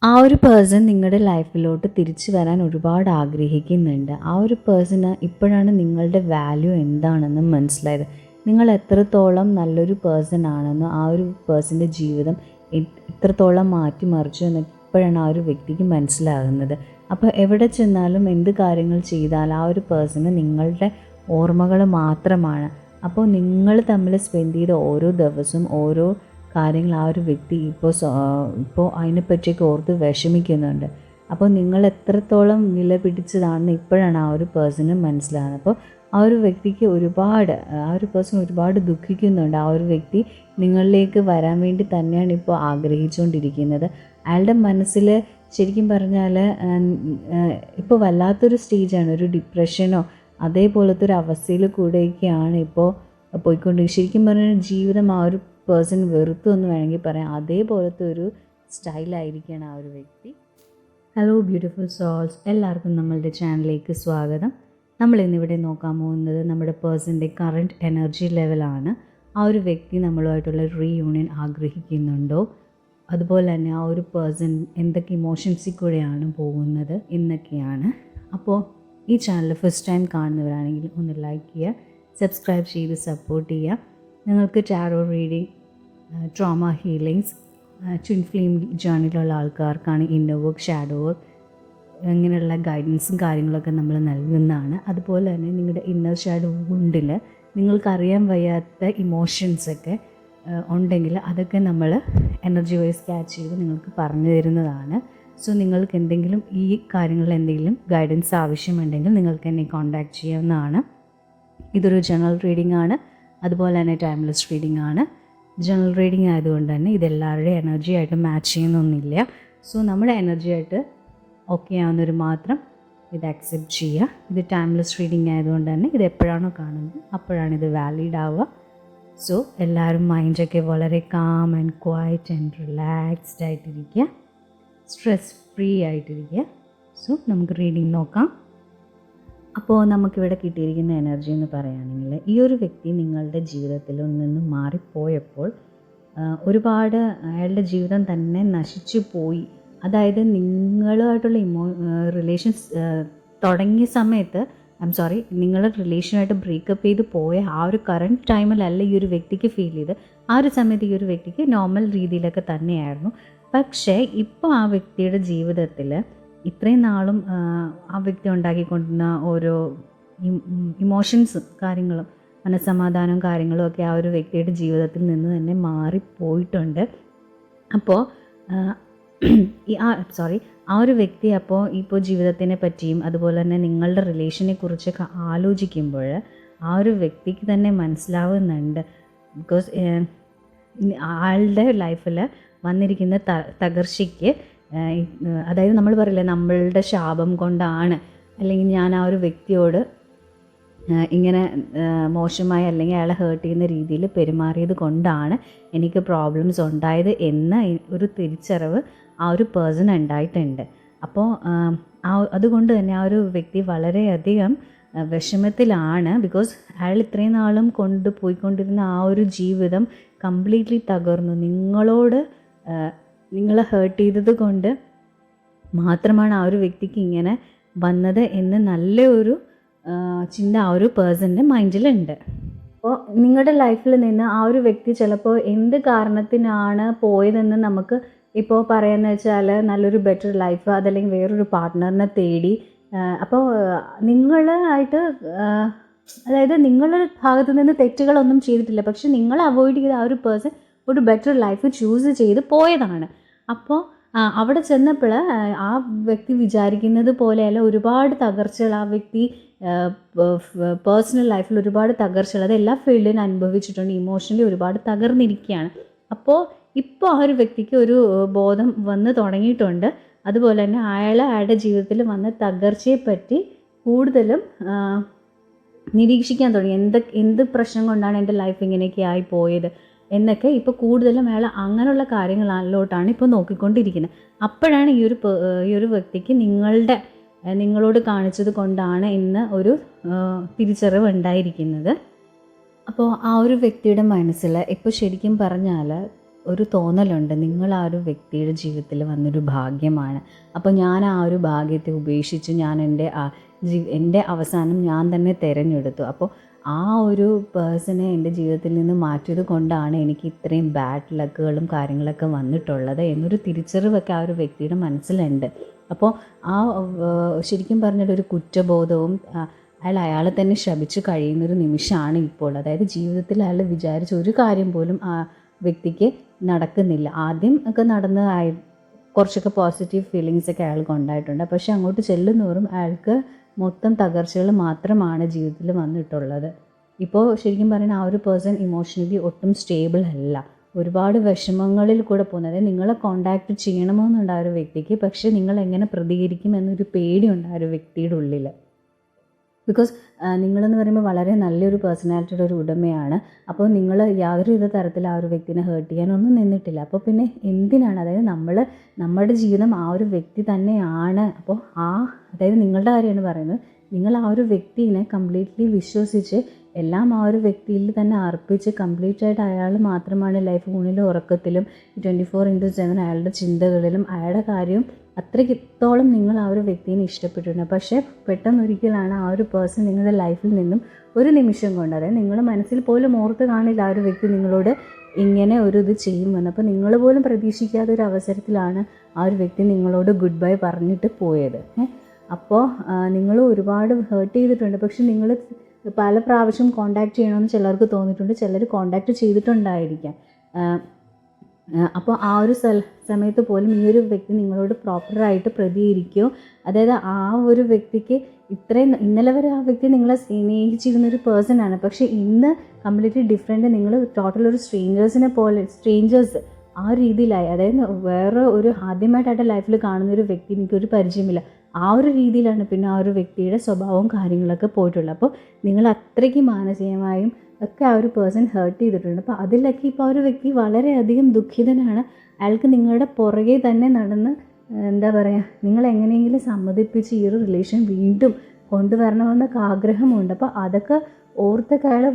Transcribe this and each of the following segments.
ആ ഒരു പേഴ്സൺ നിങ്ങളുടെ ലൈഫിലോട്ട് തിരിച്ചു വരാൻ ഒരുപാട് ആഗ്രഹിക്കുന്നുണ്ട്. ആ ഒരു പേഴ്സണ് ഇപ്പോഴാണ് നിങ്ങളുടെ വാല്യൂ എന്താണെന്ന് മനസ്സിലായത്. നിങ്ങൾ എത്രത്തോളം നല്ലൊരു പേഴ്സൺ ആണെന്ന്, ആ ഒരു പേഴ്സൻ്റെ ജീവിതം എത്രത്തോളം മാറ്റിമറിച്ചു എന്ന് ഇപ്പോഴാണ് ആ ഒരു വ്യക്തിക്ക് മനസ്സിലാകുന്നത്. അപ്പോൾ എവിടെ ചെന്നാലും എന്ത് കാര്യങ്ങൾ ചെയ്താൽ ആ ഒരു പേഴ്സണ് നിങ്ങളുടെ ഓർമ്മകൾ മാത്രമാണ്. അപ്പോൾ നിങ്ങൾ തമ്മിൽ സ്പെൻഡ് ചെയ്ത ഓരോ ദിവസവും ഓരോ കാര്യങ്ങൾ ആ ഒരു വ്യക്തി ഇപ്പോൾ അതിനെപ്പറ്റിയൊക്കെ ഓർത്ത് വിഷമിക്കുന്നുണ്ട്. അപ്പോൾ നിങ്ങൾ എത്രത്തോളം വില പിടിച്ചതാണെന്ന് ഇപ്പോഴാണ് ആ ഒരു പേഴ്സണ് മനസ്സിലാകുന്നത്. അപ്പോൾ ആ ഒരു വ്യക്തിക്ക് ആ ഒരു പേഴ്സൺ ഒരുപാട് ദുഃഖിക്കുന്നുണ്ട്. ആ ഒരു വ്യക്തി നിങ്ങളിലേക്ക് വരാൻ വേണ്ടി തന്നെയാണ് ഇപ്പോൾ ആഗ്രഹിച്ചുകൊണ്ടിരിക്കുന്നത്. അയാളുടെ മനസ്സിൽ ശരിക്കും പറഞ്ഞാൽ ഇപ്പോൾ വല്ലാത്തൊരു സ്റ്റേജാണ്, ഒരു ഡിപ്രഷനോ അതേപോലത്തെ ഒരു അവസ്ഥയിൽ കൂടെയൊക്കെയാണ് ഇപ്പോൾ പോയിക്കൊണ്ടിരിക്കുന്നത്. ശരിക്കും പറഞ്ഞാൽ ജീവിതം ആ ഒരു പേഴ്സൺ വെറുത്തു എന്ന് വേണമെങ്കിൽ പറയാം. അതേപോലത്തെ ഒരു സ്റ്റൈലായിരിക്കുകയാണ് ആ ഒരു വ്യക്തി. ഹലോ ബ്യൂട്ടിഫുൾ സോൾസ്, എല്ലാവർക്കും നമ്മളുടെ ചാനലിലേക്ക് സ്വാഗതം. നമ്മൾ ഇന്നിവിടെ നോക്കാൻ പോകുന്നത് നമ്മുടെ പേഴ്സൻ്റെ കറൻറ്റ് എനർജി ലെവലാണ്. ആ ഒരു വ്യക്തി നമ്മളുമായിട്ടുള്ള റീയൂണിയൻ ആഗ്രഹിക്കുന്നുണ്ടോ, അതുപോലെ തന്നെ ആ ഒരു പേഴ്സൺ എന്തൊക്കെ ഇമോഷൻസിൽ കൂടെയാണ് പോകുന്നത് എന്നൊക്കെയാണ്. അപ്പോൾ ഈ ചാനൽ ഫസ്റ്റ് ടൈം കാണുന്നവരാണെങ്കിൽ ഒന്ന് ലൈക്ക് ചെയ്യുക, സബ്സ്ക്രൈബ് ചെയ്ത് സപ്പോർട്ട് ചെയ്യുക. നിങ്ങൾക്ക് tarot reading, trauma healings, twin flame ജേർണിയിലുള്ള ആൾക്കാർക്കാണ് ഇന്നർ വർക്ക്, ഷാഡോ വർക്ക്, ഇങ്ങനെയുള്ള ഗൈഡൻസും കാര്യങ്ങളൊക്കെ നമ്മൾ നൽകുന്നതാണ്. അതുപോലെ തന്നെ നിങ്ങളുടെ ഇന്നർ ഷാഡോ വുണ്ടിൽ നിങ്ങൾക്കറിയാൻ വയ്യാത്ത ഇമോഷൻസൊക്കെ ഉണ്ടെങ്കിൽ അതൊക്കെ നമ്മൾ എനർജി വൈസ് ക്യാച്ച് ചെയ്ത് നിങ്ങൾക്ക് പറഞ്ഞു തരുന്നതാണ്. സോ നിങ്ങൾക്ക് എന്തെങ്കിലും ഈ കാര്യങ്ങളിൽ എന്തെങ്കിലും ഗൈഡൻസ് ആവശ്യമുണ്ടെങ്കിൽ നിങ്ങൾക്ക് എന്നെ കോൺടാക്റ്റ് ചെയ്യാവുന്നതാണ്. ഇതൊരു ജനറൽ റീഡിംഗ് ആണ്, അതുപോലെ തന്നെ ടൈംലെസ് റീഡിംഗ് ആണ്. ജനറൽ റീഡിംഗ് ആയതുകൊണ്ട് തന്നെ ഇതെല്ലാവരുടെയും എനർജി ആയിട്ട് മാച്ച് ചെയ്യുന്നൊന്നുമില്ല. സോ നമ്മുടെ എനർജി ആയിട്ട് ഓക്കെ ആവുന്നവർ മാത്രം ഇത് അക്സെപ്റ്റ് ചെയ്യുക. ഇത് ടൈംലെസ് റീഡിംഗ് ആയതുകൊണ്ട് തന്നെ ഇത് എപ്പോഴാണോ കാണുന്നത് അപ്പോഴാണ് ഇത് വാലിഡ് ആവുക. സോ എല്ലാവരും മൈൻഡൊക്കെ വളരെ calm and quiet and relaxed ആയിട്ടിരിക്കുക, സ്ട്രെസ് ഫ്രീ ആയിട്ടിരിക്കുക. സോ നമുക്ക് റീഡിംഗ് നോക്കാം. അപ്പോൾ നമുക്കിവിടെ കിട്ടിയിരിക്കുന്ന എനർജി എന്ന് പറയുകയാണെങ്കിൽ, ഈ ഒരു വ്യക്തി നിങ്ങളുടെ ജീവിതത്തിൽ നിന്നും മാറിപ്പോയപ്പോൾ ഒരുപാട് അയാളുടെ ജീവിതം തന്നെ നശിച്ചു പോയി. അതായത് റിലേഷൻസ് തുടങ്ങിയ സമയത്ത് നിങ്ങളുടെ റിലേഷനുമായിട്ട് ബ്രേക്കപ്പ് ചെയ്ത് പോയ ആ ഒരു കറണ്ട് ടൈമിലല്ല ഈ ഒരു വ്യക്തിക്ക് ഫീൽ ചെയ്ത്. ആ ഒരു സമയത്ത് ഈ ഒരു വ്യക്തിക്ക് നോർമൽ രീതിയിലൊക്കെ തന്നെയായിരുന്നു. പക്ഷേ ഇപ്പോൾ ആ വ്യക്തിയുടെ ജീവിതത്തിൽ ഇത്രയും നാളും ആ വ്യക്തി ഉണ്ടാക്കിക്കൊണ്ടിരുന്ന ഓരോ ഇമോഷൻസും കാര്യങ്ങളും മനസ്സമാധാനവും കാര്യങ്ങളും ഒക്കെ ആ ഒരു വ്യക്തിയുടെ ജീവിതത്തിൽ നിന്ന് തന്നെ മാറിപ്പോയിട്ടുണ്ട്. അപ്പോൾ ആ ഒരു വ്യക്തി ഇപ്പോൾ ജീവിതത്തിനെ പറ്റിയും അതുപോലെ തന്നെ നിങ്ങളുടെ റിലേഷനെ കുറിച്ചൊക്കെ ആലോചിക്കുമ്പോൾ ആ ഒരു വ്യക്തിക്ക് തന്നെ മനസ്സിലാവുന്നുണ്ട്. ബിക്കോസ് ആളുടെ ലൈഫിൽ വന്നിരിക്കുന്ന തകർച്ചയ്ക്ക്, അതായത് നമ്മൾ പറയില്ലേ നമ്മളുടെ ശാപം കൊണ്ടാണ്, അല്ലെങ്കിൽ ഞാൻ ആ ഒരു വ്യക്തിയോട് ഇങ്ങനെ മോശമായി അല്ലെങ്കിൽ അയാളെ ഹേർട്ട് ചെയ്യുന്ന രീതിയിൽ പെരുമാറിയത് കൊണ്ടാണ് എനിക്ക് പ്രോബ്ലംസ് ഉണ്ടായത് എന്ന ഒരു തിരിച്ചറിവ് ആ ഒരു പേഴ്സൺ ഉണ്ടായിട്ടുണ്ട്. അപ്പോൾ അതുകൊണ്ട് തന്നെ ആ ഒരു വ്യക്തി വളരെയധികം വിഷമത്തിലാണ്. ബിക്കോസ് അയാൾ ഇത്രയും നാളും പോയിക്കൊണ്ടിരുന്ന ആ ഒരു ജീവിതം കംപ്ലീറ്റ്ലി തകർന്നു. നിങ്ങളെ ഹേർട്ട് ചെയ്തത് കൊണ്ട് മാത്രമാണ് ആ ഒരു വ്യക്തിക്ക് ഇങ്ങനെ വന്നത് എന്ന് നല്ലൊരു ചിന്ത ആ ഒരു പേഴ്സൻ്റെ മൈൻഡിലുണ്ട്. അപ്പോൾ നിങ്ങളുടെ ലൈഫിൽ നിന്ന് ആ ഒരു വ്യക്തി ചിലപ്പോൾ എന്ത് കാരണത്തിനാണ് പോയതെന്ന് നമുക്ക് ഇപ്പോൾ പറയാമെന്ന് വെച്ചാൽ നല്ലൊരു ബെറ്റർ ലൈഫ്, അതല്ലെങ്കിൽ വേറൊരു പാർട്ട്ണറിനെ തേടി. അപ്പോൾ അതായത് നിങ്ങളുടെ ഭാഗത്തു നിന്ന് തെറ്റുകളൊന്നും ചെയ്തിട്ടില്ല, പക്ഷെ നിങ്ങൾ അവോയ്ഡ് ചെയ്ത ആ ഒരു പേഴ്സൺ ഒരു ബെറ്റർ ലൈഫ് ചൂസ് ചെയ്ത് പോയതാണ്. അപ്പോൾ അവിടെ ചെന്നപ്പോൾ ആ വ്യക്തി വിചാരിക്കുന്നത് പോലെയല്ല, ഒരുപാട് തകർച്ചകൾ ആ വ്യക്തി പേഴ്സണൽ ലൈഫിൽ ഒരുപാട് തകർച്ചകൾ അത് എല്ലാ ഫീൽഡിലും അനുഭവിച്ചിട്ടുണ്ട്. ഇമോഷണലി ഒരുപാട് തകർന്നിരിക്കുകയാണ്. അപ്പോൾ ഇപ്പോൾ ആ ഒരു വ്യക്തിക്ക് ഒരു ബോധം വന്ന് തുടങ്ങിയിട്ടുണ്ട്. അതുപോലെ തന്നെ അയാളുടെ ജീവിതത്തിൽ വന്ന തകർച്ചയെപ്പറ്റി കൂടുതലും നിരീക്ഷിക്കാൻ തുടങ്ങി. എന്ത് പ്രശ്നം കൊണ്ടാണ് എൻ്റെ ലൈഫ് ഇങ്ങനെയൊക്കെ ആയി പോയത് എന്നൊക്കെ ഇപ്പോൾ കൂടുതലും അയാൾ അങ്ങനെയുള്ള കാര്യങ്ങളിലോട്ടാണ് ഇപ്പോൾ നോക്കിക്കൊണ്ടിരിക്കുന്നത്. അപ്പോഴാണ് ഈ ഒരു വ്യക്തിക്ക് നിങ്ങളോട് കാണിച്ചത് കൊണ്ടാണ് ഇന്ന് ഒരു തിരിച്ചറിവ് ഉണ്ടായിരിക്കുന്നത്. അപ്പോൾ ആ ഒരു വ്യക്തിയുടെ മനസ്സിൽ ഇപ്പോൾ ശരിക്കും പറഞ്ഞാൽ ഒരു തോന്നലുണ്ട്, നിങ്ങൾ ആ ഒരു വ്യക്തിയുടെ ജീവിതത്തിൽ വന്നൊരു ഭാഗ്യമാണ്. അപ്പോൾ ഞാൻ ആ ഒരു ഭാഗ്യത്തെ ഉപേക്ഷിച്ച് ഞാൻ എൻ്റെ അവസാനം ഞാൻ തന്നെ തിരഞ്ഞെടുത്തു. അപ്പോൾ ആ ഒരു പേഴ്സണെ എൻ്റെ ജീവിതത്തിൽ നിന്ന് മാറ്റിയത് കൊണ്ടാണ് എനിക്ക് ഇത്രയും ബാഡ് ലക്കുകളും കാര്യങ്ങളൊക്കെ വന്നിട്ടുള്ളത് എന്നൊരു തിരിച്ചറിവൊക്കെ ആ ഒരു വ്യക്തിയുടെ മനസ്സിലുണ്ട്. അപ്പോൾ ശരിക്കും പറഞ്ഞാൽ ഒരു കുറ്റബോധവും അയാളെ തന്നെ ശപിച്ച് കഴിയുന്നൊരു നിമിഷമാണ് ഇപ്പോൾ. അതായത് ജീവിതത്തിൽ അയാൾ വിചാരിച്ച ഒരു കാര്യം പോലും ആ വ്യക്തിക്ക് നടക്കുന്നില്ല. ആദ്യം ഒക്കെ കുറച്ചൊക്കെ പോസിറ്റീവ് ഫീലിങ്സൊക്കെ അയാൾക്ക് ഉണ്ടായിട്ടുണ്ട്. പക്ഷേ അങ്ങോട്ട് ചെല്ലുന്നോറും അയാൾക്ക് മൊത്തം തകർച്ചകൾ മാത്രമാണ് ജീവിതത്തിൽ വന്നിട്ടുള്ളത്. ഇപ്പോൾ ശരിക്കും പറഞ്ഞാൽ ആ ഒരു പേഴ്സൺ ഇമോഷണലി ഒട്ടും സ്റ്റേബിൾ അല്ല. ഒരുപാട് വിഷമങ്ങളിൽ കൂടെ പോകുന്നത്. അതായത് നിങ്ങളെ കോണ്ടാക്ട് ചെയ്യണമെന്നുണ്ട് ആ ഒരു വ്യക്തിക്ക്, പക്ഷേ നിങ്ങൾ എങ്ങനെ പ്രതികരിക്കും എന്നൊരു പേടിയുണ്ട് ആ ഒരു വ്യക്തിയുടെ ഉള്ളിൽ. ബിക്കോസ് നിങ്ങളെന്ന് പറയുമ്പോൾ വളരെ നല്ലൊരു പേഴ്സണാലിറ്റിയുടെ ഒരു ഉടമയാണ്. അപ്പോൾ നിങ്ങൾ യാതൊരുവിധ തരത്തിൽ ആ ഒരു വ്യക്തിനെ ഹേർട്ട് ചെയ്യാനൊന്നും നിന്നിട്ടില്ല. അപ്പോൾ പിന്നെ എന്തിനാണ്, അതായത് നമ്മുടെ ജീവിതം ആ ഒരു വ്യക്തി തന്നെയാണ്. അപ്പോൾ അതായത് നിങ്ങളുടെ കാര്യമാണ് പറയുന്നത്. നിങ്ങൾ ആ ഒരു വ്യക്തിനെ കംപ്ലീറ്റ്ലി വിശ്വസിച്ച് എല്ലാം ആ ഒരു വ്യക്തിയിൽ തന്നെ അർപ്പിച്ച് കംപ്ലീറ്റായിട്ട് അയാൾ മാത്രമാണ് ലൈഫ് ഊണിലും ഉറക്കത്തിലും 24/7 അയാളുടെ ചിന്തകളിലും അയാളുടെ കാര്യവും അത്രയ്ക്കത്തോളം നിങ്ങൾ ആ ഒരു വ്യക്തിനെ ഇഷ്ടപ്പെട്ടിട്ടുണ്ട്. പക്ഷേ പെട്ടെന്നൊരിക്കലാണ് ആ ഒരു പേഴ്സൺ നിങ്ങളുടെ ലൈഫിൽ നിന്നും ഒരു നിമിഷം കൊണ്ട്, അതായത് നിങ്ങൾ മനസ്സിൽ പോലും ഓർത്ത് കാണില്ല ആ ഒരു വ്യക്തി നിങ്ങളോട് ഇങ്ങനെ ഒരു ഇത് ചെയ്യുമെന്ന്. അപ്പോൾ നിങ്ങൾ പോലും പ്രതീക്ഷിക്കാത്ത ഒരു അവസരത്തിലാണ് ആ ഒരു വ്യക്തി നിങ്ങളോട് ഗുഡ് ബൈ പറഞ്ഞിട്ട് പോയത്. അപ്പോൾ നിങ്ങൾ ഒരുപാട് ഹേർട്ട് ചെയ്തിട്ടുണ്ട്. പക്ഷെ നിങ്ങൾ പല പ്രാവശ്യം കോണ്ടാക്ട് ചെയ്യണമെന്ന് ചിലർക്ക് തോന്നിയിട്ടുണ്ട്, ചിലർ കോണ്ടാക്ട് ചെയ്തിട്ടുണ്ടായിരിക്കാം. അപ്പോൾ ആ ഒരു സമയത്ത് പോലും ഈ ഒരു വ്യക്തി നിങ്ങളോട് പ്രോപ്പറായിട്ട് പ്രതികരിക്കുകയോ, അതായത് ആ ഒരു വ്യക്തിക്ക് ഇന്നലെ വരെ ആ വ്യക്തി നിങ്ങളെ സ്നേഹിച്ചിരുന്നൊരു പേഴ്സണാണ്, പക്ഷേ ഇന്ന് കംപ്ലീറ്റ്ലി ഡിഫറെൻറ്റ്, നിങ്ങൾ ടോട്ടൽ ഒരു സ്ട്രേഞ്ചേഴ്സ് ആ രീതിയിലായി. അതായത് വേറെ ഒരു ആദ്യമായിട്ടായിട്ട് ലൈഫിൽ കാണുന്നൊരു വ്യക്തി എനിക്കൊരു പരിചയമില്ല, ആ ഒരു രീതിയിലാണ് പിന്നെ ആ ഒരു വ്യക്തിയുടെ സ്വഭാവവും കാര്യങ്ങളൊക്കെ പോയിട്ടുള്ളത്. അപ്പോൾ നിങ്ങൾ അത്രയ്ക്ക് മാനസികമായും ഒക്കെ ആ ഒരു പേഴ്സൺ ഹേർട്ട് ചെയ്തിട്ടുണ്ട്. അപ്പോൾ അതിലൊക്കെ ഇപ്പോൾ ആ ഒരു വ്യക്തി വളരെയധികം ദുഃഖിതനാണ്. അയാൾക്ക് നിങ്ങളുടെ പുറകെ തന്നെ നടന്ന് എന്താ പറയുക, നിങ്ങൾ എങ്ങനെയെങ്കിലും സമ്മതിപ്പിച്ച് ഈ ഒരു റിലേഷൻ വീണ്ടും കൊണ്ടുവരണമെന്നൊക്കെ ആഗ്രഹമുണ്ട്. അപ്പോൾ അതൊക്കെ ഓർത്തൊക്കെ അയാൾ,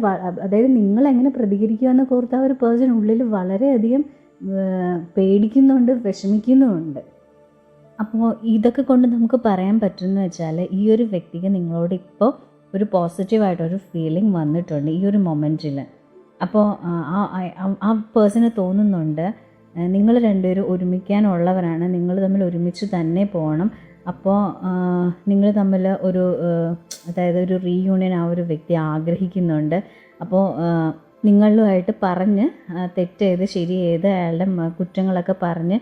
അതായത് നിങ്ങളെങ്ങനെ പ്രതികരിക്കുമെന്നൊക്കെ ഓർത്ത് ആ ഒരു പേഴ്സൺ ഉള്ളിൽ വളരെയധികം പേടിക്കുന്നുണ്ട്, വിഷമിക്കുന്നുമുണ്ട്. അപ്പോൾ ഇതൊക്കെ കൊണ്ട് നമുക്ക് പറയാൻ പറ്റുമെന്ന് വെച്ചാൽ, ഈ ഒരു വ്യക്തിക്ക് നിങ്ങളോട് ഇപ്പോൾ ഒരു പോസിറ്റീവായിട്ടൊരു ഫീലിംഗ് വന്നിട്ടുണ്ട് ഈ ഒരു മൊമെൻറ്റിൽ. അപ്പോൾ ആ പേഴ്സണ് തോന്നുന്നുണ്ട് നിങ്ങൾ രണ്ടുപേരും ഒരുമിക്കാനുള്ളവരാണ്, നിങ്ങൾ തമ്മിൽ ഒരുമിച്ച് തന്നെ പോകണം. അപ്പോൾ നിങ്ങൾ തമ്മിൽ അതായത് ഒരു റീയൂണിയൻ ആ ഒരു വ്യക്തി ആഗ്രഹിക്കുന്നുണ്ട്. അപ്പോൾ നിങ്ങളുമായിട്ട് പറഞ്ഞ് തെറ്റേത് ശരിയേത് അയാളുടെ കുറ്റങ്ങളൊക്കെ പറഞ്ഞ്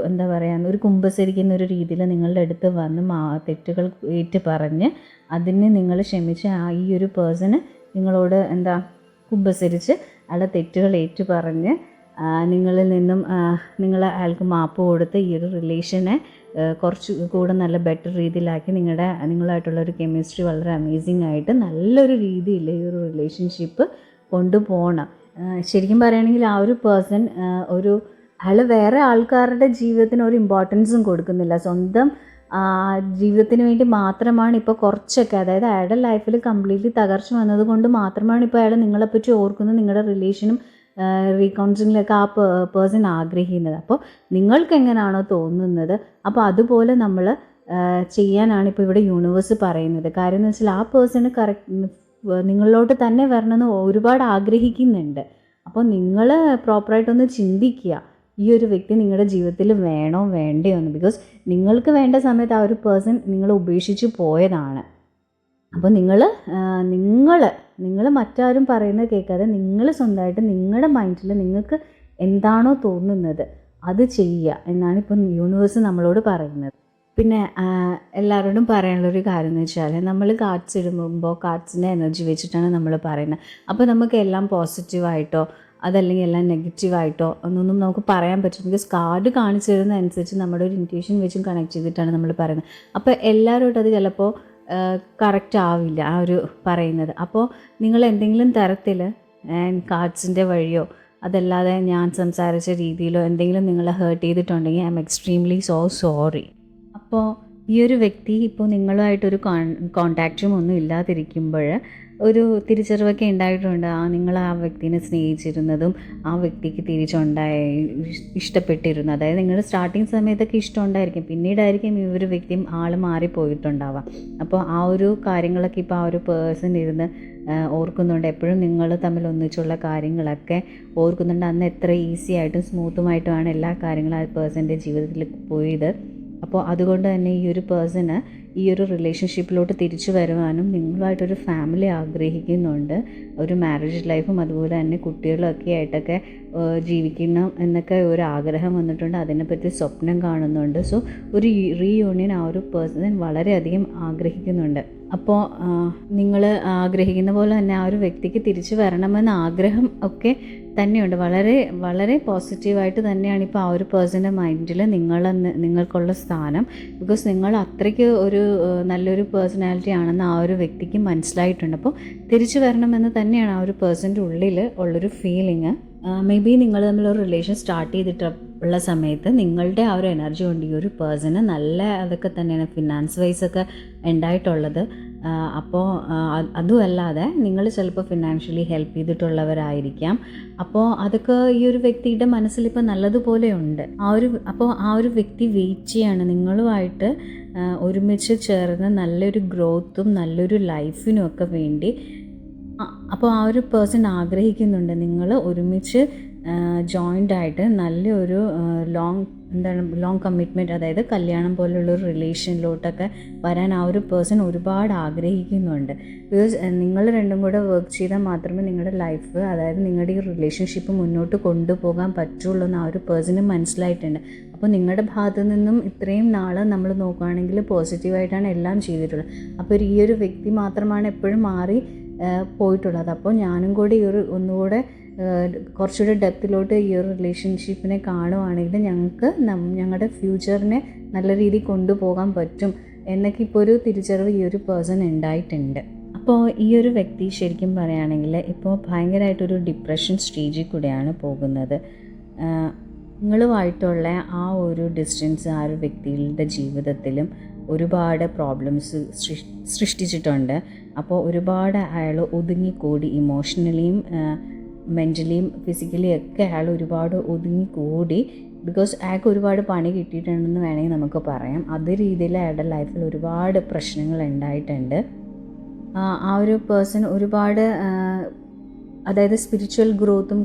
എന്താ പറയുക, ഒരു കുമ്പസരിക്കുന്ന ഒരു രീതിയിൽ നിങ്ങളുടെ അടുത്ത് വന്ന് തെറ്റുകൾ ഏറ്റു പറഞ്ഞ് അതിനെ നിങ്ങൾ ക്ഷമിച്ച് ഈ ഒരു പേഴ്സണ് നിങ്ങളോട് കുമ്പസരിച്ച് അയാളുടെ തെറ്റുകൾ ഏറ്റു പറഞ്ഞ് നിങ്ങളിൽ നിന്നും അയാൾക്ക് മാപ്പ് കൊടുത്ത് ഈ ഒരു റിലേഷനെ കുറച്ച് കൂടെ നല്ല ബെറ്റർ രീതിയിലാക്കി നിങ്ങളായിട്ടുള്ളൊരു കെമിസ്ട്രി വളരെ അമേസിങ് ആയിട്ട് നല്ലൊരു രീതിയിൽ ഈ ഒരു റിലേഷൻഷിപ്പ് കൊണ്ടുപോകണം. ശരിക്കും പറയുകയാണെങ്കിൽ ആ ഒരു പേഴ്സൺ അയാൾ വേറെ ആൾക്കാരുടെ ജീവിതത്തിന് ഒരു ഇമ്പോർട്ടൻസും കൊടുക്കുന്നില്ല, സ്വന്തം ജീവിതത്തിന് വേണ്ടി മാത്രമാണ് ഇപ്പോൾ കുറച്ചൊക്കെ, അതായത് അയാളുടെ ലൈഫിൽ കംപ്ലീറ്റ്ലി തകർച്ച വന്നത് കൊണ്ട് മാത്രമാണ് ഇപ്പോൾ അയാൾ നിങ്ങളെപ്പറ്റി ഓർക്കുന്നത്, നിങ്ങളുടെ റിലേഷനും റീകൗൺസിലിംഗിലൊക്കെ ആ പേഴ്സൺ ആഗ്രഹിക്കുന്നത്. അപ്പോൾ നിങ്ങൾക്ക് എങ്ങനെയാണോ തോന്നുന്നത് അപ്പോൾ അതുപോലെ നമ്മൾ ചെയ്യാനാണ് ഇപ്പോൾ ഇവിടെ യൂണിവേഴ്സ് പറയുന്നത്. കാര്യം എന്ന് വെച്ചാൽ ആ പേഴ്സണ് നിങ്ങളിലോട്ട് തന്നെ വരണമെന്ന് ഒരുപാട് ആഗ്രഹിക്കുന്നുണ്ട്. അപ്പോൾ നിങ്ങൾ പ്രോപ്പറായിട്ടൊന്ന് ചിന്തിക്കുക, ഈ ഒരു വ്യക്തി നിങ്ങളുടെ ജീവിതത്തിൽ വേണോ വേണ്ടയോ എന്ന്. ബിക്കോസ് നിങ്ങൾക്ക് വേണ്ട സമയത്ത് ആ ഒരു പേഴ്സൺ നിങ്ങളെ ഉപേക്ഷിച്ച് പോയതാണ്. അപ്പോൾ നിങ്ങൾ മറ്റാരും പറയുന്നത് കേൾക്കാതെ നിങ്ങൾ സ്വന്തമായിട്ട് നിങ്ങളുടെ മൈൻഡിൽ നിങ്ങൾക്ക് എന്താണോ തോന്നുന്നത് അത് ചെയ്യുക എന്നാണ് ഇപ്പം യൂണിവേഴ്സ് നമ്മളോട് പറയുന്നത്. പിന്നെ എല്ലാവരോടും പറയാനുള്ളൊരു കാര്യം എന്ന് വെച്ചാൽ, നമ്മൾ കാർഡ്സ് ഇടുമ്പോൾ കാർഡ്സിൻ്റെ എനർജി വെച്ചിട്ടാണ് നമ്മൾ പറയുന്നത്. അപ്പോൾ നമുക്ക് എല്ലാം പോസിറ്റീവായിട്ടോ അതല്ലെങ്കിൽ എല്ലാം നെഗറ്റീവായിട്ടോ ഒന്നൊന്നും നമുക്ക് പറയാൻ പറ്റും. ബിക്കോസ് കാർഡ് കാണിച്ചു തരുന്നതനുസരിച്ച് നമ്മുടെ ഒരു ഇൻറ്റ്യൂഷൻ വെച്ചും കണക്ട് ചെയ്തിട്ടാണ് നമ്മൾ പറയുന്നത്. അപ്പോൾ എല്ലാവരോടും അത് ചിലപ്പോൾ കറക്റ്റ് ആവില്ല ആ ഒരു പറയുന്നത്. അപ്പോൾ നിങ്ങൾ എന്തെങ്കിലും തരത്തിൽ കാർഡ്സിൻ്റെ വഴിയോ അതല്ലാതെ ഞാൻ സംസാരിച്ച രീതിയിലോ എന്തെങ്കിലും നിങ്ങളെ ഹേർട്ട് ചെയ്തിട്ടുണ്ടെങ്കിൽ ഐ എം എക്സ്ട്രീംലി സോറി. അപ്പോൾ ഈ ഒരു വ്യക്തി ഇപ്പോൾ നിങ്ങളുമായിട്ടൊരു കോണ്ടാക്റ്റും ഒന്നും ഇല്ലാതിരിക്കുമ്പോൾ ഒരു തിരിച്ചറിവൊക്കെ ഉണ്ടായിട്ടുണ്ട്. നിങ്ങൾ ആ വ്യക്തിനെ സ്നേഹിച്ചിരുന്നതും ആ വ്യക്തിക്ക് ഇഷ്ടപ്പെട്ടിരുന്നു. അതായത് നിങ്ങൾ സ്റ്റാർട്ടിങ് സമയത്തൊക്കെ ഇഷ്ടമുണ്ടായിരിക്കും, പിന്നീടായിരിക്കും ഈ ഒരു വ്യക്തിയും ആൾ മാറിപ്പോയിട്ടുണ്ടാവാം. അപ്പോൾ ആ ഒരു കാര്യങ്ങളൊക്കെ ഇപ്പോൾ ആ ഒരു പേഴ്സൺ ഇരുന്ന് ഓർക്കുന്നുണ്ട്. എപ്പോഴും നിങ്ങൾ തമ്മിൽ ഒന്നിച്ചുള്ള കാര്യങ്ങളൊക്കെ ഓർക്കുന്നുണ്ട്. അന്ന് എത്ര ഈസി ആയിട്ടും സ്മൂത്തുമായിട്ടുമാണ് എല്ലാ കാര്യങ്ങളും ആ പേഴ്സൻ്റെ ജീവിതത്തിൽ പോയത്. അപ്പോൾ അതുകൊണ്ട് തന്നെ ഈ ഒരു പേഴ്സണ് ഈ ഒരു റിലേഷൻഷിപ്പിലോട്ട് തിരിച്ചു വരുവാനും നിങ്ങളുമായിട്ടൊരു ഫാമിലി ആഗ്രഹിക്കുന്നുണ്ട്. ഒരു മാരേജ് ലൈഫും അതുപോലെ തന്നെ കുട്ടികളൊക്കെ ആയിട്ടൊക്കെ ജീവിക്കണം എന്നൊക്കെ ഒരു ആഗ്രഹം വന്നിട്ടുണ്ട്. അതിനെപ്പറ്റി സ്വപ്നം കാണുന്നുണ്ട്. സോ ഒരു റീയൂണിയൻ ആ ഒരു പേഴ്സൺ വളരെയധികം ആഗ്രഹിക്കുന്നുണ്ട്. അപ്പോൾ നിങ്ങൾ ആഗ്രഹിക്കുന്ന പോലെ തന്നെ ആ ഒരു വ്യക്തിക്ക് തിരിച്ചു വരണമെന്ന ആഗ്രഹം ഒക്കെ തന്നെയുണ്ട്. വളരെ വളരെ പോസിറ്റീവായിട്ട് തന്നെയാണ് ഇപ്പോൾ ആ ഒരു പേഴ്സൻ്റെ മൈൻഡിൽ നിങ്ങൾക്കുള്ള സ്ഥാനം. ബിക്കോസ് നിങ്ങൾ അത്രയ്ക്ക് ഒരു നല്ലൊരു പേഴ്സണാലിറ്റി ആണെന്ന് ആ ഒരു വ്യക്തിക്ക് മനസ്സിലായിട്ടുണ്ട്. അപ്പോൾ തിരിച്ചു വരണമെന്ന് തന്നെയാണ് ആ ഒരു പേഴ്സൻ്റെ ഉള്ളിൽ ഉള്ളൊരു ഫീലിങ്. മേ ബി നിങ്ങൾ തമ്മിലൊരു റിലേഷൻ സ്റ്റാർട്ട് ചെയ്തിട്ടുള്ള സമയത്ത് നിങ്ങളുടെ ആ ഒരു എനർജി കൊണ്ട് ഈ ഒരു പേഴ്സണ് നല്ല അതൊക്കെ തന്നെയാണ് ഫിനാൻസ് വൈസൊക്കെ ഉണ്ടായിട്ടുള്ളത്. അപ്പോൾ അതുമല്ലാതെ നിങ്ങൾ ചിലപ്പോൾ ഫിനാൻഷ്യലി ഹെൽപ്പ് ചെയ്തിട്ടുള്ളവരായിരിക്കാം. അപ്പോൾ അതൊക്കെ ഈ ഒരു വ്യക്തിയുടെ മനസ്സിലിപ്പോൾ നല്ലതുപോലെ ഉണ്ട്. അപ്പോൾ ആ ഒരു വ്യക്തി വെയിറ്റ് ചെയ്യാണ് നിങ്ങളുമായിട്ട് ഒരുമിച്ച് ചേർന്ന് നല്ലൊരു ഗ്രോത്തും നല്ലൊരു ലൈഫിനും ഒക്കെ വേണ്ടി. അപ്പോൾ ആ ഒരു പേഴ്സൺ ആഗ്രഹിക്കുന്നുണ്ട് നിങ്ങൾ ഒരുമിച്ച് ജോയിൻ്റായിട്ട് നല്ലൊരു ലോങ് കമ്മിറ്റ്മെൻറ്റ്, അതായത് കല്യാണം പോലുള്ളൊരു റിലേഷനിലോട്ടൊക്കെ വരാൻ ആ ഒരു പേഴ്സൺ ഒരുപാട് ആഗ്രഹിക്കുന്നുണ്ട്. ബിക്കോസ് നിങ്ങൾ രണ്ടും കൂടെ വർക്ക് ചെയ്താൽ മാത്രമേ നിങ്ങളുടെ ലൈഫ്, അതായത് നിങ്ങളുടെ ഈ റിലേഷൻഷിപ്പ് മുന്നോട്ട് കൊണ്ടുപോകാൻ പറ്റുള്ളൂ എന്ന് ആ ഒരു പേഴ്സണ് മനസ്സിലായിട്ടുണ്ട്. അപ്പോൾ നിങ്ങളുടെ ഭാഗത്തു നിന്നും ഇത്രയും നാൾ നമ്മൾ നോക്കുകയാണെങ്കിൽ പോസിറ്റീവായിട്ടാണ് എല്ലാം ചെയ്തിട്ടുള്ളത്. അപ്പോൾ ഈ ഒരു വ്യക്തി മാത്രമാണ് എപ്പോഴും മാറി പോയിട്ടുള്ളത്. അപ്പോൾ ഞാനും കൂടി ഒന്നുകൂടെ കുറച്ചുകൂടി ഡെപ്തിലോട്ട് ഈ ഒരു റിലേഷൻഷിപ്പിനെ കാണുവാണെങ്കിൽ ഞങ്ങൾക്ക് ഞങ്ങളുടെ ഫ്യൂച്ചറിനെ നല്ല രീതിയിൽ കൊണ്ടുപോകാൻ പറ്റും എന്നൊക്കെ ഇപ്പോൾ ഒരു തിരിച്ചറിവ് ഈ ഒരു പേഴ്സൺ ഉണ്ടായിട്ടുണ്ട്. അപ്പോൾ ഈ ഒരു വ്യക്തി ശരിക്കും പറയുകയാണെങ്കിൽ ഇപ്പോൾ ഭയങ്കരമായിട്ടൊരു ഡിപ്രഷൻ സ്റ്റേജിൽ കൂടെയാണ് പോകുന്നത്. നിങ്ങളുമായിട്ടുള്ള ആ ഒരു ഡിസ്റ്റൻസ് ആ ഒരു വ്യക്തിയുടെ ജീവിതത്തിലും ഒരുപാട് പ്രോബ്ലംസ് സൃഷ്ടിച്ചിട്ടുണ്ട്. അപ്പോൾ ഒരുപാട് അയാൾ ഒതുങ്ങിക്കൂടി, ഇമോഷണലിയും മെൻ്റലിയും ഫിസിക്കലിയും ഒക്കെ അയാൾ ഒരുപാട് ഒതുങ്ങിക്കൂടി. ബിക്കോസ് അയാൾക്ക് ഒരുപാട് പണി കിട്ടിയിട്ടുണ്ടെന്ന് വേണമെങ്കിൽ നമുക്ക് പറയാം. അതേ രീതിയിൽ അയാളുടെ ലൈഫിൽ ഒരുപാട് പ്രശ്നങ്ങൾ ഉണ്ടായിട്ടുണ്ട്. ആ ഒരു പേഴ്സൺ ഒരുപാട്, അതായത് സ്പിരിച്വൽ ഗ്രോത്തും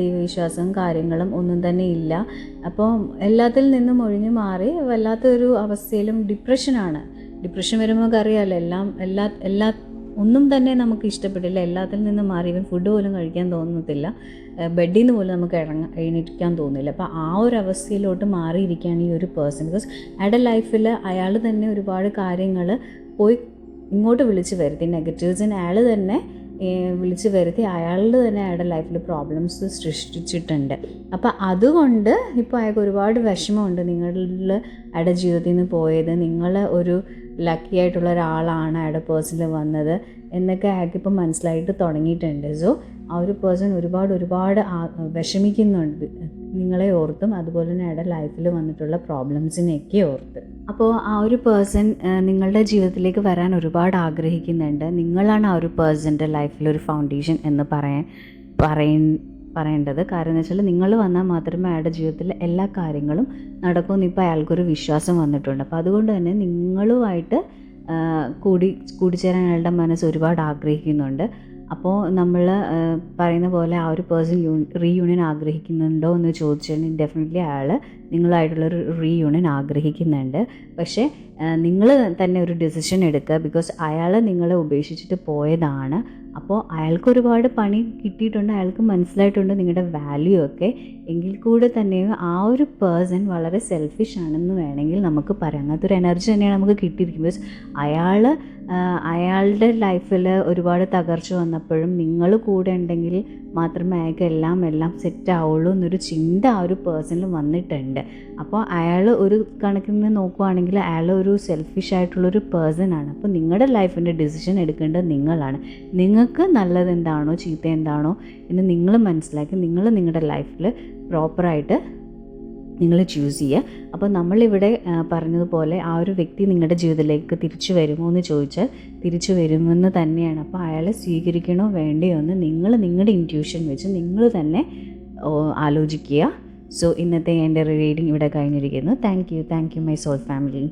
ദൈവവിശ്വാസവും കാര്യങ്ങളും ഒന്നും തന്നെ ഇല്ല. അപ്പോൾ എല്ലാത്തിൽ നിന്നും ഒഴിഞ്ഞു മാറി വല്ലാത്തൊരു അവസ്ഥയിലും ഡിപ്രഷൻ വരുമ്പോൾ നമുക്കറിയാമല്ലോ, ഒന്നും തന്നെ നമുക്ക് ഇഷ്ടപ്പെട്ടില്ല, എല്ലാത്തിൽ നിന്നും മാറി. ഇവൻ ഫുഡ് പോലും കഴിക്കാൻ തോന്നത്തില്ല, ബെഡിൽ നിന്ന് പോലും നമുക്ക് എണീക്കാൻ തോന്നില്ല. അപ്പോൾ ആ ഒരു അവസ്ഥയിലോട്ട് മാറിയിരിക്കുകയാണ് ഈ ഒരു പേഴ്സൺ. ബിക്കോസ് അയാളുടെ ലൈഫിൽ അയാൾ തന്നെ ഒരുപാട് കാര്യങ്ങൾ പോയി ഇങ്ങോട്ട് വിളിച്ച് വരുത്തി, നെഗറ്റീവ്സിന് അയാൾ തന്നെ വിളിച്ച് വരുത്തി അയാളുടെ തന്നെ അയാളുടെ ലൈഫിൽ പ്രോബ്ലംസ് സൃഷ്ടിച്ചിട്ടുണ്ട്. അപ്പോൾ അതുകൊണ്ട് ഇപ്പോൾ അയാൾക്ക് ഒരുപാട് വിഷമമുണ്ട് നിങ്ങളിൽ അയാളുടെ ജീവിതത്തിൽ നിന്ന് പോയത്. നിങ്ങൾ ഒരു ലക്കി ആയിട്ടുള്ള ഒരാളാണ് അയാളുടെ പേഴ്സണിൽ വന്നത് എന്നൊക്കെ അയാൾക്കിപ്പോൾ മനസ്സിലായിട്ട് തുടങ്ങിയിട്ടുണ്ട്. സോ ആ ഒരു പേഴ്സൺ ഒരുപാട് വിഷമിക്കുന്നുണ്ട് നിങ്ങളെ ഓർത്തും, അതുപോലെ തന്നെ അയാളുടെ ലൈഫിൽ വന്നിട്ടുള്ള പ്രോബ്ലംസിനെയൊക്കെ ഓർത്ത്. അപ്പോൾ ആ ഒരു പേഴ്സൺ നിങ്ങളുടെ ജീവിതത്തിലേക്ക് വരാൻ ഒരുപാട് ആഗ്രഹിക്കുന്നുണ്ട്. നിങ്ങളാണ് ആ ഒരു പേഴ്സൻ്റെ ലൈഫിലൊരു ഫൗണ്ടേഷൻ എന്ന് പറയേണ്ടത്. കാരണം എന്ന് വെച്ചാൽ നിങ്ങൾ വന്നാൽ മാത്രമേ അയാളുടെ ജീവിതത്തിൽ എല്ലാ കാര്യങ്ങളും നടക്കുമെന്ന് ഇപ്പോൾ അയാൾക്കൊരു വിശ്വാസം വന്നിട്ടുണ്ട്. അപ്പോൾ അതുകൊണ്ട് തന്നെ നിങ്ങളുമായിട്ട് കൂടിച്ചേരാൻ അയാളുടെ മനസ്സ് ഒരുപാട് ആഗ്രഹിക്കുന്നുണ്ട്. അപ്പോൾ നമ്മൾ പറയുന്ന പോലെ ആ ഒരു പേഴ്സൺ റീയൂണിയൻ ആഗ്രഹിക്കുന്നുണ്ടോ എന്ന് ചോദിച്ചാൽ ഡെഫിനറ്റ്ലി അയാൾ നിങ്ങളായിട്ടുള്ളൊരു റീയൂണിയൻ ആഗ്രഹിക്കുന്നുണ്ട്. പക്ഷേ നിങ്ങൾ തന്നെ ഒരു ഡിസിഷൻ എടുക്കുക. ബിക്കോസ് അയാൾ നിങ്ങളെ ഉപേക്ഷിച്ചിട്ട് പോയതാണ്. അപ്പോൾ അയാൾക്ക് ഒരുപാട് പണി കിട്ടിയിട്ടുണ്ട്, അയാൾക്ക് മനസ്സിലായിട്ടുണ്ട് നിങ്ങളുടെ വാല്യൂ ഒക്കെ. എങ്കിൽ കൂടെ തന്നെയും ആ ഒരു പേഴ്സൺ വളരെ സെൽഫിഷ് ആണെന്ന് വേണമെങ്കിൽ നമുക്ക് പറയാം. അങ്ങനത്തെ ഒരു എനർജി തന്നെയാണ് നമുക്ക് കിട്ടിയിരിക്കുന്നത്. ബിക്കോസ് അയാളുടെ ലൈഫിൽ ഒരുപാട് തകർച്ച വന്നപ്പോഴും നിങ്ങൾ കൂടെ ഉണ്ടെങ്കിൽ മാത്രമേ അയാൾക്ക് എല്ലാം സെറ്റ് ആവുള്ളൂ എന്നൊരു ചിന്ത ആ ഒരു പേഴ്സണിൽ വന്നിട്ടുണ്ട്. അപ്പോൾ അയാൾ ഒരു കണക്കിന് നോക്കുവാണെങ്കിൽ അയാൾ ഒരു സെൽഫിഷ് ആയിട്ടുള്ളൊരു പേഴ്സൺ ആണ്. അപ്പോൾ നിങ്ങളുടെ ലൈഫിൻ്റെ ഡിസിഷൻ എടുക്കേണ്ടത് നിങ്ങളാണ്. നിങ്ങൾക്ക് നല്ലത് എന്താണോ ചീത്ത എന്താണോ എന്ന് നിങ്ങൾ മനസ്സിലാക്കി നിങ്ങൾ നിങ്ങളുടെ ലൈഫിൽ പ്രോപ്പറായിട്ട് നിങ്ങൾ ചൂസ് ചെയ്യുക. അപ്പോൾ നമ്മളിവിടെ പറഞ്ഞതുപോലെ ആ ഒരു വ്യക്തി നിങ്ങളുടെ ജീവിതത്തിലേക്ക് തിരിച്ചു വരുമോ എന്ന് ചോദിച്ചാൽ തിരിച്ചു വരുമെന്ന് തന്നെയാണ്. അപ്പോൾ അയാളെ സ്വീകരിക്കണോ വേണ്ടയോ എന്ന് നിങ്ങൾ നിങ്ങളുടെ ഇൻറ്റ്യൂഷൻ വെച്ച് നിങ്ങൾ തന്നെ ആലോചിക്കുക. സോ ഇന്നത്തെ എൻ്റെ റീഡിങ് ഇവിടെ കഴിഞ്ഞിരിക്കുന്നു. Thank you my soul family.